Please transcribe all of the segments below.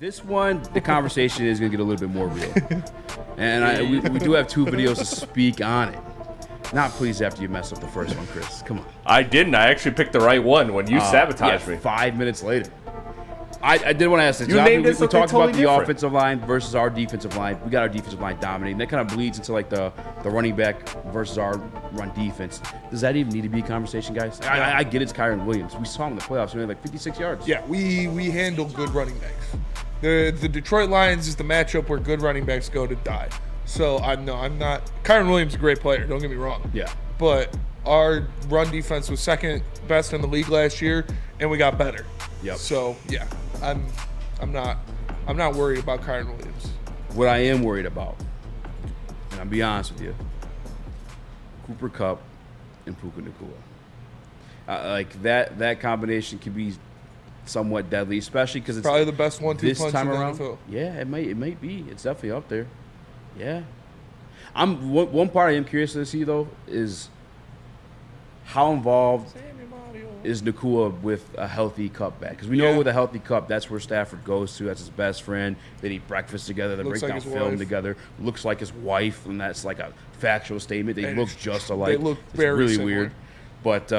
This one, the conversation is going to get a little bit more real. And we do have 2 videos to speak on it. Not pleased after you mess up the first one, Chris. Come on. I didn't. I actually picked the right one when you sabotaged me. 5 minutes later. I did want to ask this. You named it we talked totally about different. the offensive line versus our defensive line. We got our defensive line dominating. That kind of bleeds into like the running back versus our run defense. Does that even need to be a conversation, guys? I get it's Kyron Williams. We saw him in the playoffs. We had like 56 yards. Yeah, we handle good running backs. The Detroit Lions is the matchup where good running backs go to die. So I'm not. Kyron Williams is a great player. Don't get me wrong. Yeah. But our run defense was second best in the league last year, and we got better. Yep. So yeah, I'm not worried about Kyron Williams. What I am worried about, and I'll be honest with you, Cooper Kupp and Puka Nacua. Like that combination could be somewhat deadly, especially because it's Probably the best 1-2 punch this time in the around. NFL. Yeah, it might be. It's definitely up there. Yeah. One part I am curious to see though is how involved is Nacua with a healthy Kupp back? Because we know with a healthy Kupp, that's where Stafford goes to. That's his best friend. They eat breakfast together. They break down film together. Looks like his wife, and that's like a factual statement. They look just alike. They look it's very really similar. weird. But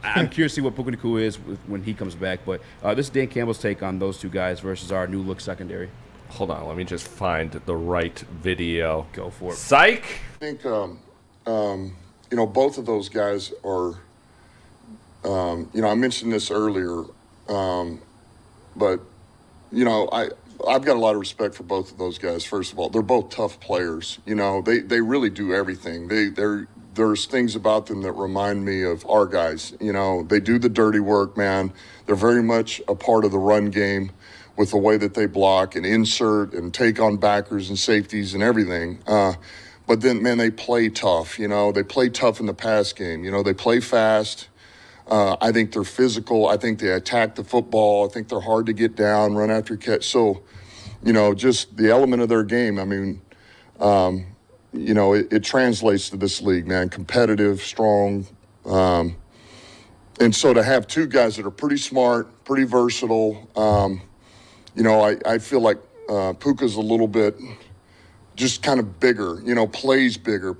I'm curious to see what Puka Nacua is when he comes back. But this is Dan Campbell's take on those 2 guys versus our new look secondary. Hold on, let me just find the right video. Go for it. Psych! I think, both of those guys are, I mentioned this earlier, but, I've got a lot of respect for both of those guys, first of all. They're both tough players. They really do everything. There's things about them that remind me of our guys. They do the dirty work, man. They're very much a part of the run game with the way that they block and insert and take on backers and safeties and everything. But then, man, they play tough. They play tough in the pass game. They play fast. I think they're physical. I think they attack the football. I think they're hard to get down, run after catch. So, just the element of their game, I mean, it translates to this league, man. Competitive, strong. And so to have 2 guys that are pretty smart, pretty versatile, I feel like Puka's a little bit just kind of bigger, plays bigger,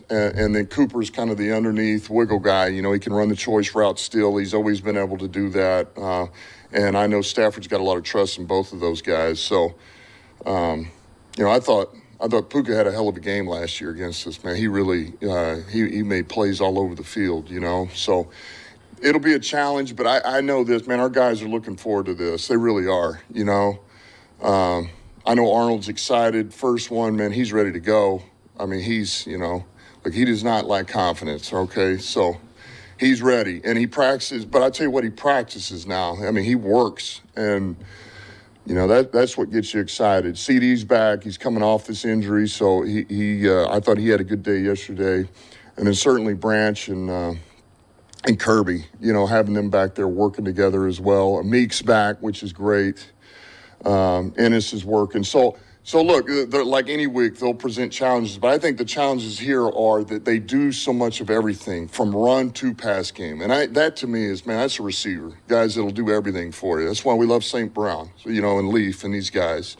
and then Cooper's kind of the underneath wiggle guy. He can run the choice route still. He's always been able to do that. And I know Stafford's got a lot of trust in both of those guys. So, I thought Puka had a hell of a game last year against us, man. He really, he made plays all over the field, So it'll be a challenge, but I know this, man. Our guys are looking forward to this. They really are, I know Arnold's excited. First one, man, he's ready to go. I mean, he's, he does not lack confidence, okay? So he's ready, and he practices. But I tell you what, he practices now. I mean, he works, and, that's what gets you excited. CD's back. He's coming off this injury, so I thought he had a good day yesterday. And then certainly Branch and Kirby, having them back there working together as well. Meek's back, which is great. Ennis is working. So look, like any week, they'll present challenges, but I think the challenges here are that they do so much of everything from run to pass game. And that to me is, man, that's a receiver. Guys that'll do everything for you. That's why we love St. Brown, and Leaf and these guys.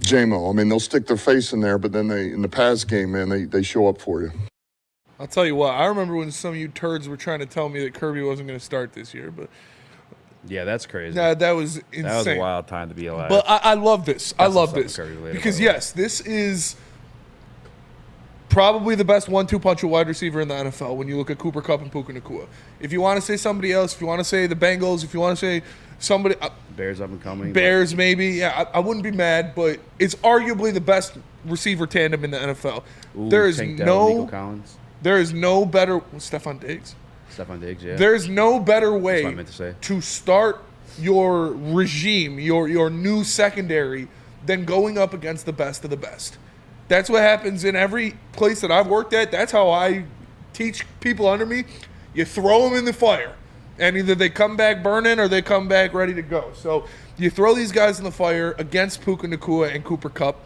J-Mo, I mean, they'll stick their face in there, but then in the pass game, man, they show up for you. I'll tell you what, I remember when some of you turds were trying to tell me that Kirby wasn't going to start this year, but Yeah, that's crazy. that was insane. That was a wild time to be alive. But I love this. I love something this. Kirby later, Because, by the way. yes, this is probably the best 1-2 punch of wide receiver in the NFL when you look at Cooper Kupp and Puka Nacua. If you want to say somebody else, if you want to say the Bengals, if you want to say somebody Bears up and coming. Bears maybe, yeah, I wouldn't be mad, but it's arguably the best receiver tandem in the NFL. Ooh, There is Tank Dell, Nico Collins. There is no better Stephon Diggs. Stephon Diggs, yeah. There's no better That's way what I meant to say. to start your regime, your new secondary, than going up against the best of the best. That's what happens in every place that I've worked at. That's how I teach people under me. You throw them in the fire, and either they come back burning or they come back ready to go. So you throw these guys in the fire against Puka Nacua and Cooper Kupp,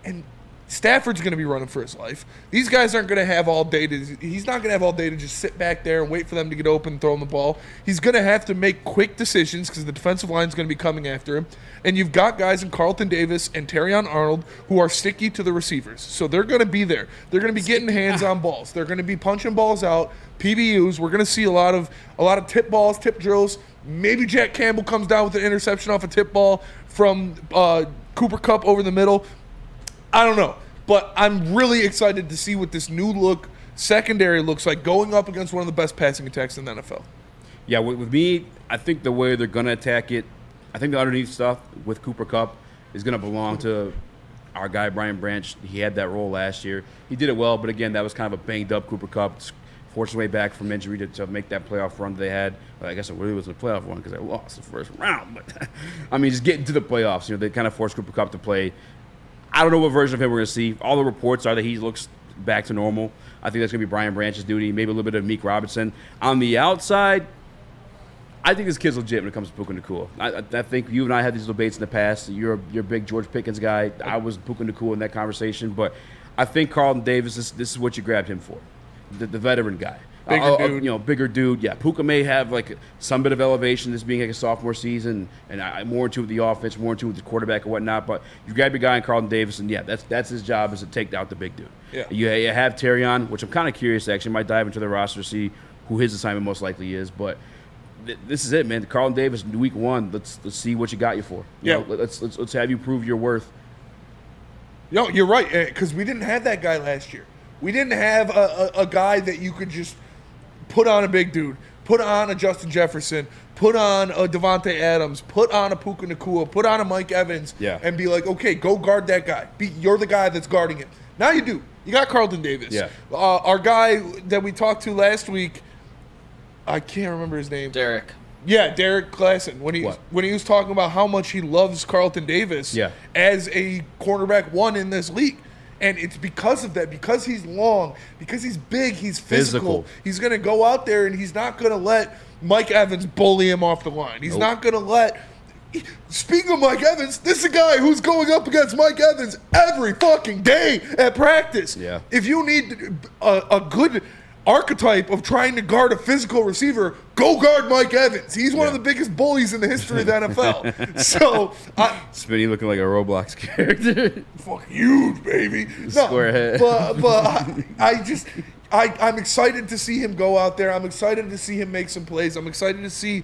and Stafford's going to be running for his life. These guys aren't going to have all day he's not going to have all day to just sit back there and wait for them to get open and throw him the ball. He's going to have to make quick decisions because the defensive line is going to be coming after him. And you've got guys in Carlton Davis and Terrion Arnold who are sticky to the receivers. So they're going to be there. They're going to be getting hands on balls. They're going to be punching balls out, PBUs. We're going to see a lot of tip balls, tip drills. Maybe Jack Campbell comes down with an interception off a tip ball from Cooper Kupp over the middle. I don't know, but I'm really excited to see what this new look secondary looks like going up against one of the best passing attacks in the NFL. Yeah, with me, I think the way they're going to attack it, I think the underneath stuff with Cooper Kupp is going to belong to our guy, Brian Branch. He had that role last year. He did it well, but again, that was kind of a banged-up Cooper Kupp. Forced his way back from injury to make that playoff run they had. Well, I guess it really was a playoff run because they lost the first round. But, I mean, just getting to the playoffs, they kind of forced Cooper Kupp to play. I don't know what version of him we're going to see. All the reports are that he looks back to normal. I think that's going to be Brian Branch's duty, maybe a little bit of Meek Robinson. On the outside, I think this kid's legit when it comes to Puka Nacua. I think you and I had these debates in the past. You're a big George Pickens guy. I was Puka Nacua in that conversation. But I think Carlton Davis, this is what you grabbed him for, the veteran guy. Bigger dude. Yeah, Puka may have like some bit of elevation, this being like a sophomore season, and I more into the offense, more into the quarterback and whatnot. But you grab your guy in Carlton Davis, and yeah, that's his job, is to take out the big dude. Yeah. You have Terrion, which I'm kind of curious. Actually, might dive into the roster to see who his assignment most likely is. But this is it, man. Carlton Davis, week 1. Let's see what you got you for. Let's have you prove your worth. No, you're right, because we didn't have that guy last year. We didn't have a guy that you could just put on a big dude, put on a Justin Jefferson, put on a Devontae Adams, put on a Puka Nacua, put on a Mike Evans, and be like, okay, go guard that guy. You're the guy that's guarding him. Now you do. You got Carlton Davis. Yeah. Our guy that we talked to last week, I can't remember his name. Derek. Yeah, Derek Klassen. When he was talking about how much he loves Carlton Davis as a cornerback 1 in this league. And it's because of that, because he's long, because he's big, he's physical. He's going to go out there and he's not going to let Mike Evans bully him off the line. He's not going to let – speaking of Mike Evans, this is a guy who's going up against Mike Evans every fucking day at practice. Yeah. If you need a good archetype of trying to guard a physical receiver, go guard Mike Evans. He's one of the biggest bullies in the history of the NFL. So, Spinny looking like a Roblox character. Fuck huge, baby. Square head. But I'm excited to see him go out there. I'm excited to see him make some plays. I'm excited to see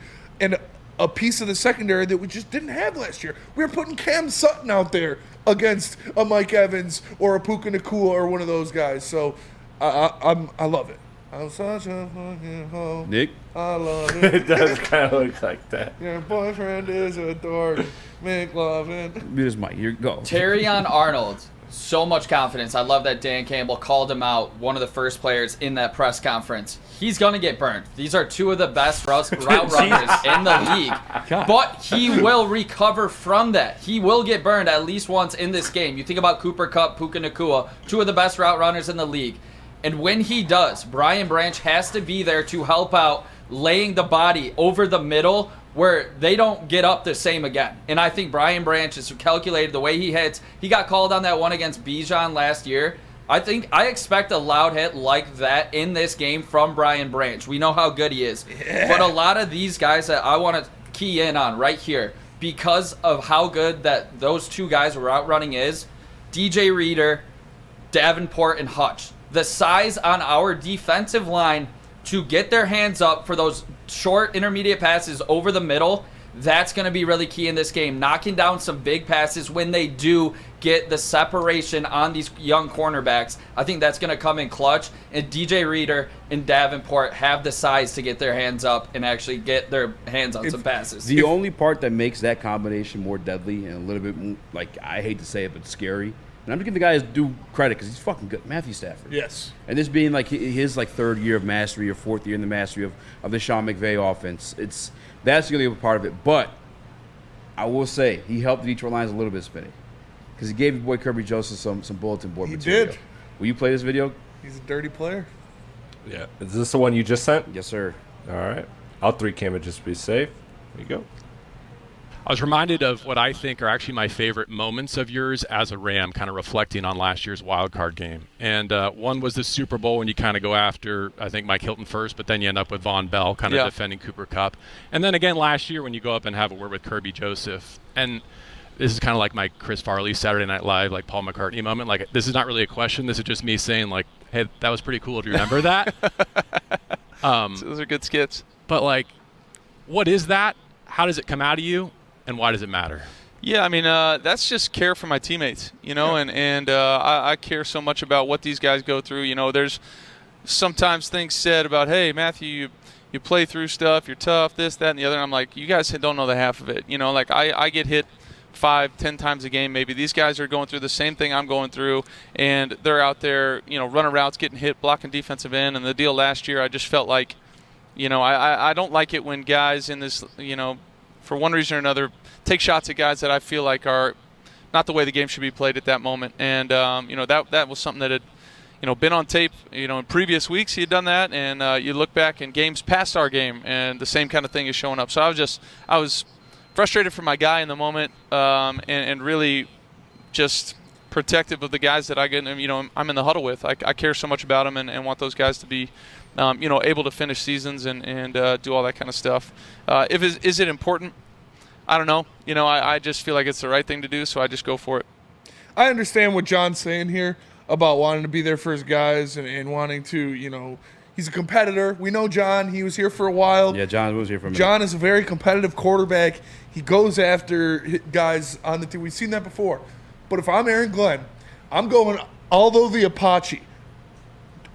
a piece of the secondary that we just didn't have last year. We were putting Cam Sutton out there against a Mike Evans or a Puka Nacua or one of those guys. So I love it. I'm such a fucking hoe. Nick? I love It it. does kind of look like that. Your boyfriend is a dork. Make love and... Mute his mic. Here you go. Terrion Arnold, so much confidence. I love that Dan Campbell called him out, one of the first players in that press conference. He's going to get burned. These are 2 of the best route runners in the league. God. But he will recover from that. He will get burned at least once in this game. You think about Cooper Kupp, Puka Nacua, 2 of the best route runners in the league. And when he does, Brian Branch has to be there to help out, laying the body over the middle where they don't get up the same again. And I think Brian Branch is calculated the way he hits. He got called on that one against Bijan last year. I expect a loud hit like that in this game from Brian Branch. We know how good he is. Yeah. But a lot of these guys that I want to key in on right here, because of how good that those 2 guys route running is, DJ Reader, Davenport, and Hutch. The size on our defensive line to get their hands up for those short intermediate passes over the middle, that's going to be really key in this game. Knocking down some big passes when they do get the separation on these young cornerbacks. I think that's going to come in clutch. And DJ Reader and Davenport have the size to get their hands up and actually get their hands on some passes. The only part that makes that combination more deadly and a little bit, like, I hate to say it, but scary, and I'm just giving the guy his due credit because he's fucking good. Matthew Stafford. Yes. And this being like his like 3rd year of mastery or 4th year in the mastery of the Sean McVay offense. That's going to be a part of it. But I will say he helped the Detroit Lions a little bit, Spinny, because he gave your boy Kirby Joseph some bulletin board material. He did. Will you play this video? He's a dirty player. Yeah. Is this the one you just sent? Yes, sir. All right. I'll 3 cam it just to be safe. There you go. I was reminded of what I think are actually my favorite moments of yours as a Ram, kind of reflecting on last year's wild card game. And one was the Super Bowl when you kind of go after, I think, Mike Hilton first, but then you end up with Von Bell kind of defending Cooper Kupp. And then again last year when you go up and have a word with Kirby Joseph. And this is kind of like my Chris Farley Saturday Night Live, like Paul McCartney moment. Like, this is not really a question. This is just me saying, like, hey, that was pretty cool. Do you remember that? Those are good skits. But, like, what is that? How does it come out of you? And why does it matter? Yeah, I mean, that's just care for my teammates, you know, and I care so much about what these guys go through. You know, there's sometimes things said about, hey, Matthew, you play through stuff, you're tough, this, that, and the other. And I'm like, you guys don't know the half of it. You know, like I get hit 5-10 times a game maybe. These guys are going through the same thing I'm going through, and they're out there, you know, running routes, getting hit, blocking defensive end. And the deal last year, I just felt like, you know, I don't like it when guys in this, you know, for one reason or another, take shots at guys that I feel like are not the way the game should be played at that moment. And, you know, that was something that had, you know, been on tape, you know, in previous weeks he had done that. And you look back in games past our game, and the same kind of thing is showing up. So I was frustrated for my guy in the moment, and really just protective of the guys that I get, you know, I'm in the huddle with. I care so much about them and want those guys to be, you know, able to finish seasons and do all that kind of stuff. Is it important? I don't know. You know, I just feel like it's the right thing to do, so I just go for it. I understand what John's saying here about wanting to be there for his guys and wanting to, you know, he's a competitor. We know John. He was here for a while. Yeah, John was here for a minute. John is a very competitive quarterback. He goes after guys on the team. We've seen that before. But if I'm Aaron Glenn, I'm going although the Apache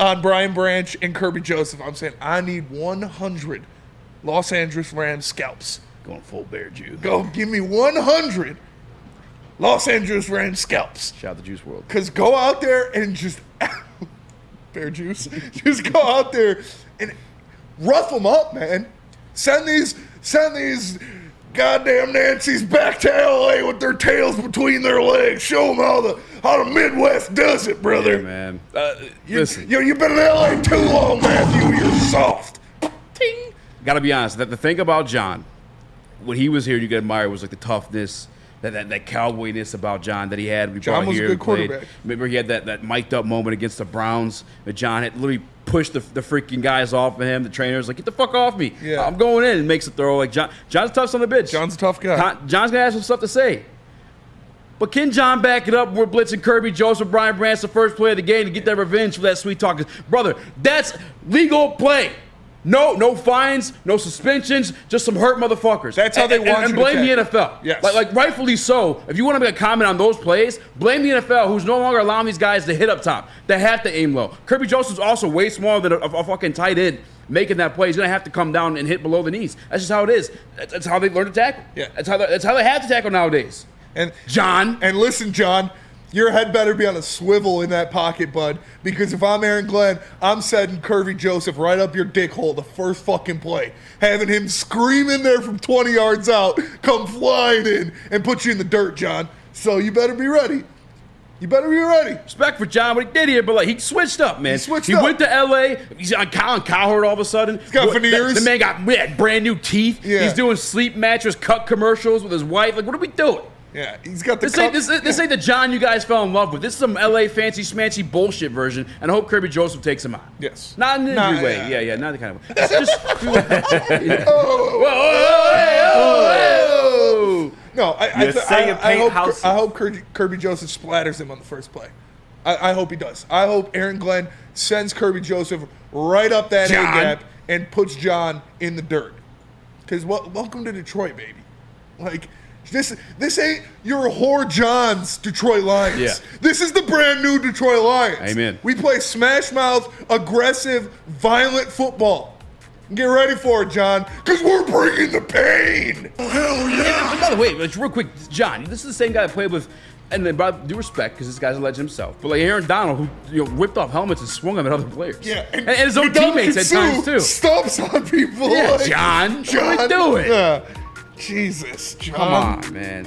on Brian Branch and Kirby Joseph. I'm saying I need 100 Los Angeles Rams scalps. Going full bear juice. Go give me 100 Los Angeles Rams scalps. Shout out to Juice World. Because go out there and just bear juice. Just go out there and rough them up, man. Send these goddamn Nancy's back to LA with their tails between their legs. Show them how the Midwest does it, brother. Yeah, man. Listen. You've been in LA too long, Matthew. You're soft. Ting. Gotta be honest. The thing about John, when he was here, you could admire was like the toughness, that cowboyness about John that he had. John was a good quarterback. Remember he had that mic'd up moment against the Browns that John had literally pushed the freaking guys off of him. The trainer's like, get the fuck off me. Yeah. I'm going in, and makes a throw. Like John's tough son of a bitch. John's a tough guy. John's gonna have some stuff to say. But can John back it up? We're blitzing Kirby Joseph, Brian Branch, the first play of the game to get that revenge for that sweet talk. Brother, that's legal play. No fines, no suspensions, just some hurt motherfuckers. That's how they want you and blame to the NFL. Yes. Like rightfully so. If you want to make a comment on those plays, blame the NFL, who's no longer allowing these guys to hit up top. They have to aim low. Kirby Joseph's also way smaller than a fucking tight end making that play. He's going to have to come down and hit below the knees. That's just how it is. That's how they learn to tackle. Yeah. That's how they have to tackle nowadays. And John. And listen, John, your head better be on a swivel in that pocket, bud. Because if I'm Aaron Glenn, I'm setting Kirby Joseph right up your dick hole the first fucking play. Having him scream in there from 20 yards out, come flying in, and put you in the dirt, John. So you better be ready. You better be ready. Respect for John, what he did here, but like he switched up, man. He went to LA. He's on Colin Cowherd all of a sudden. He's got veneers. The man got brand new teeth. Yeah. He's doing sleep mattress cut commercials with his wife. Like, what are we doing? Yeah, he's got the This ain't the John you guys fell in love with. This is some LA fancy smancy bullshit version, and I hope Kirby Joseph takes him out. Yes. Not in an injury way. Yeah, not the kind of way. It's just No, I hope Kirby Joseph splatters him on the first play. I hope he does. I hope Aaron Glenn sends Kirby Joseph right up that A gap and puts John in the dirt. Because welcome to Detroit, baby. Like, this ain't your whore John's Detroit Lions. Yeah. This is the brand new Detroit Lions. Amen. We play smash mouth, aggressive, violent football. Get ready for it, John, because we're bringing the pain. Oh, hell yeah. By the way, like, real quick, John, this is the same guy I played with, and then, by due respect, because this guy's a legend himself, but like Aaron Donald, who whipped off helmets and swung them at other players. Yeah, and his own teammates at times, too. Stomps on people. Yeah, like, John, what are we doing? Jesus, John. Come on, man.